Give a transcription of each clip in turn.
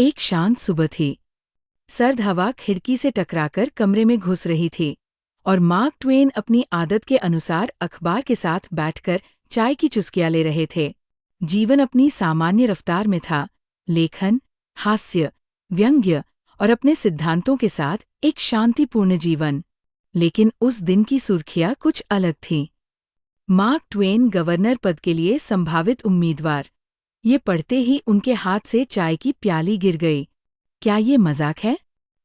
एक शांत सुबह थी। सर्द हवा खिड़की से टकराकर कमरे में घुस रही थी और मार्क ट्वेन अपनी आदत के अनुसार अखबार के साथ बैठकर चाय की चुस्कियां ले रहे थे। जीवन अपनी सामान्य रफ्तार में था, लेखन, हास्य, व्यंग्य और अपने सिद्धांतों के साथ एक शांतिपूर्ण जीवन। लेकिन उस दिन की सुर्खियां कुछ अलग थीं। मार्क ट्वेन गवर्नर पद के लिए संभावित उम्मीदवार। ये पढ़ते ही उनके हाथ से चाय की प्याली गिर गई। क्या ये मजाक है?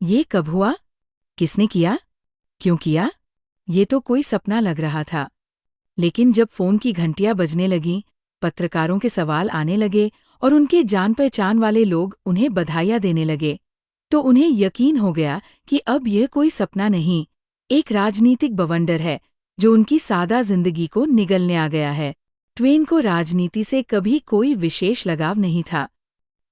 ये कब हुआ? किसने किया? क्यों किया? ये तो कोई सपना लग रहा था। लेकिन जब फोन की घंटियां बजने लगीं, पत्रकारों के सवाल आने लगे और उनके जान पहचान वाले लोग उन्हें बधाइयां देने लगे, तो उन्हें यकीन हो गया कि अब यह कोई सपना नहीं, एक राजनीतिक बवंडर है जो उनकी सादा जिंदगी को निगलने आ गया है। ट्वेन को राजनीति से कभी कोई विशेष लगाव नहीं था,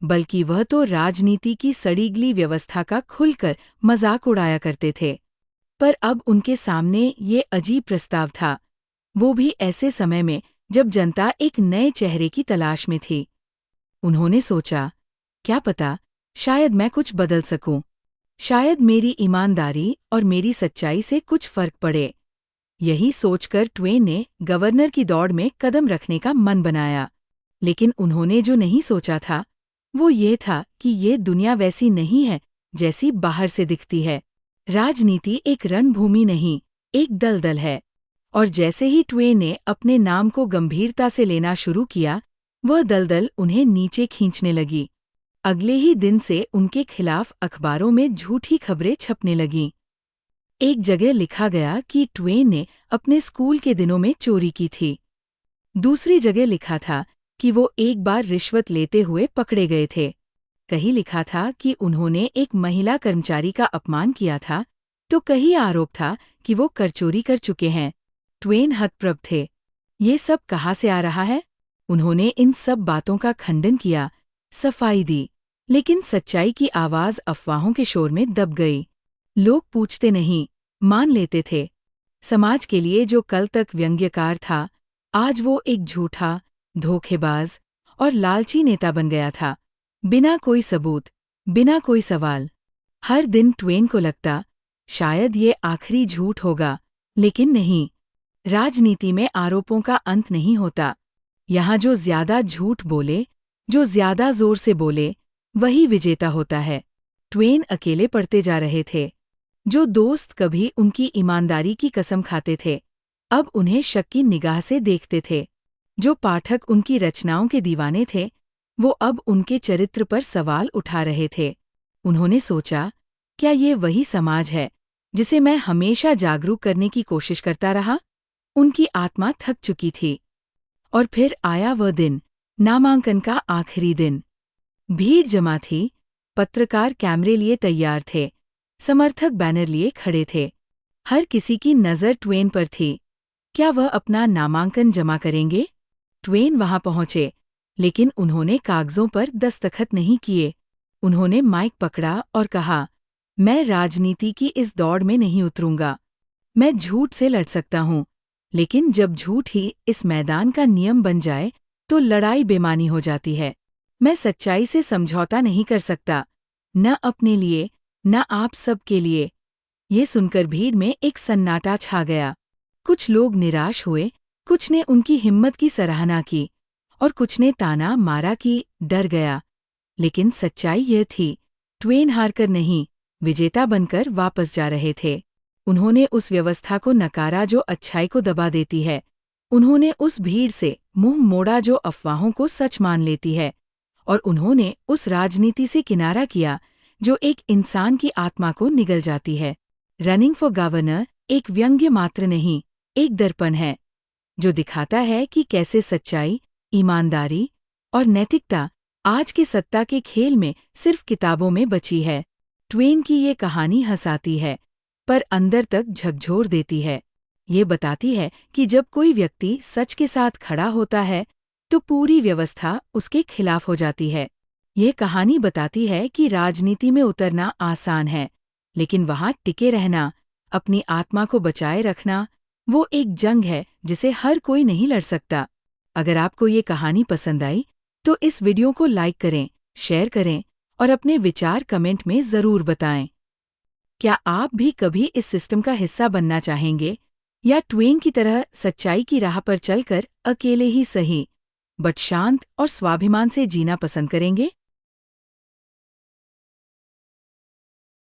बल्कि वह तो राजनीति की सड़ीगली व्यवस्था का खुलकर मजाक उड़ाया करते थे। पर अब उनके सामने ये अजीब प्रस्ताव था, वो भी ऐसे समय में जब जनता एक नए चेहरे की तलाश में थी। उन्होंने सोचा, क्या पता, शायद मैं कुछ बदल सकूं। शायद मेरी ईमानदारी और मेरी सच्चाई से कुछ फर्क पड़े। यही सोचकर ट्वेन ने गवर्नर की दौड़ में कदम रखने का मन बनाया। लेकिन उन्होंने जो नहीं सोचा था, वो ये था कि ये दुनिया वैसी नहीं है जैसी बाहर से दिखती है। राजनीति एक रणभूमि नहीं, एक दलदल है। और जैसे ही ट्वेन ने अपने नाम को गंभीरता से लेना शुरू किया, वह दलदल उन्हें नीचे खींचने लगी। अगले ही दिन से उनके खिलाफ अखबारों में झूठी खबरें छपने लगीं। एक जगह लिखा गया कि ट्वेन ने अपने स्कूल के दिनों में चोरी की थी। दूसरी जगह लिखा था कि वो एक बार रिश्वत लेते हुए पकड़े गए थे। कहीं लिखा था कि उन्होंने एक महिला कर्मचारी का अपमान किया था, तो कहीं आरोप था कि वो कर चोरी कर चुके हैं। ट्वेन हतप्रभ थे। ये सब कहाँ से आ रहा है? उन्होंने इन सब बातों का खंडन किया, सफाई दी, लेकिन सच्चाई की आवाज अफवाहों के शोर में दब गई। लोग पूछते नहीं, मान लेते थे। समाज के लिए जो कल तक व्यंग्यकार था, आज वो एक झूठा, धोखेबाज और लालची नेता बन गया था, बिना कोई सबूत, बिना कोई सवाल। हर दिन ट्वेन को लगता, शायद ये आखिरी झूठ होगा, लेकिन नहीं। राजनीति में आरोपों का अंत नहीं होता। यहाँ जो ज्यादा झूठ बोले, जो ज्यादा जोर से बोले, वही विजेता होता है। ट्वेन अकेले पढ़ते जा रहे थे। जो दोस्त कभी उनकी ईमानदारी की कसम खाते थे, अब उन्हें शक की निगाह से देखते थे। जो पाठक उनकी रचनाओं के दीवाने थे, वो अब उनके चरित्र पर सवाल उठा रहे थे। उन्होंने सोचा, क्या ये वही समाज है जिसे मैं हमेशा जागरूक करने की कोशिश करता रहा? उनकी आत्मा थक चुकी थी। और फिर आया वह दिन, नामांकन का आखिरी दिन। भीड़ जमा थी, पत्रकार कैमरे लिए तैयार थे, समर्थक बैनर लिए खड़े थे। हर किसी की नज़र ट्वेन पर थी। क्या वह अपना नामांकन जमा करेंगे? ट्वेन वहां पहुंचे, लेकिन उन्होंने कागजों पर दस्तखत नहीं किए। उन्होंने माइक पकड़ा और कहा, मैं राजनीति की इस दौड़ में नहीं उतरूंगा। मैं झूठ से लड़ सकता हूं, लेकिन जब झूठ ही इस मैदान का नियम बन जाए, तो लड़ाई बेमानी हो जाती है। मैं सच्चाई से समझौता नहीं कर सकता, न अपने लिए, न आप सब के लिए। ये सुनकर भीड़ में एक सन्नाटा छा गया। कुछ लोग निराश हुए, कुछ ने उनकी हिम्मत की सराहना की, और कुछ ने ताना मारा कि डर गया। लेकिन सच्चाई यह थी, ट्वेन हारकर नहीं, विजेता बनकर वापस जा रहे थे। उन्होंने उस व्यवस्था को नकारा जो अच्छाई को दबा देती है। उन्होंने उस भीड़ से मुंह मोड़ा जो अफवाहों को सच मान लेती है। और उन्होंने उस राजनीति से किनारा किया जो एक इंसान की आत्मा को निगल जाती है। रनिंग फॉर गवर्नर एक व्यंग्य मात्र नहीं, एक दर्पण है, जो दिखाता है कि कैसे सच्चाई, ईमानदारी और नैतिकता आज के सत्ता के खेल में सिर्फ किताबों में बची है। ट्वेन की ये कहानी हंसाती है, पर अंदर तक झकझोर देती है। ये बताती है कि जब कोई व्यक्ति सच के साथ खड़ा होता है, तो पूरी व्यवस्था उसके खिलाफ हो जाती है। ये कहानी बताती है कि राजनीति में उतरना आसान है, लेकिन वहां टिके रहना, अपनी आत्मा को बचाए रखना, वो एक जंग है जिसे हर कोई नहीं लड़ सकता। अगर आपको ये कहानी पसंद आई, तो इस वीडियो को लाइक करें, शेयर करें और अपने विचार कमेंट में ज़रूर बताएं। क्या आप भी कभी इस सिस्टम का हिस्सा बनना चाहेंगे, या ट्वेन की तरह सच्चाई की राह पर चलकर अकेले ही सही बट शांत और स्वाभिमान से जीना पसंद करेंगे?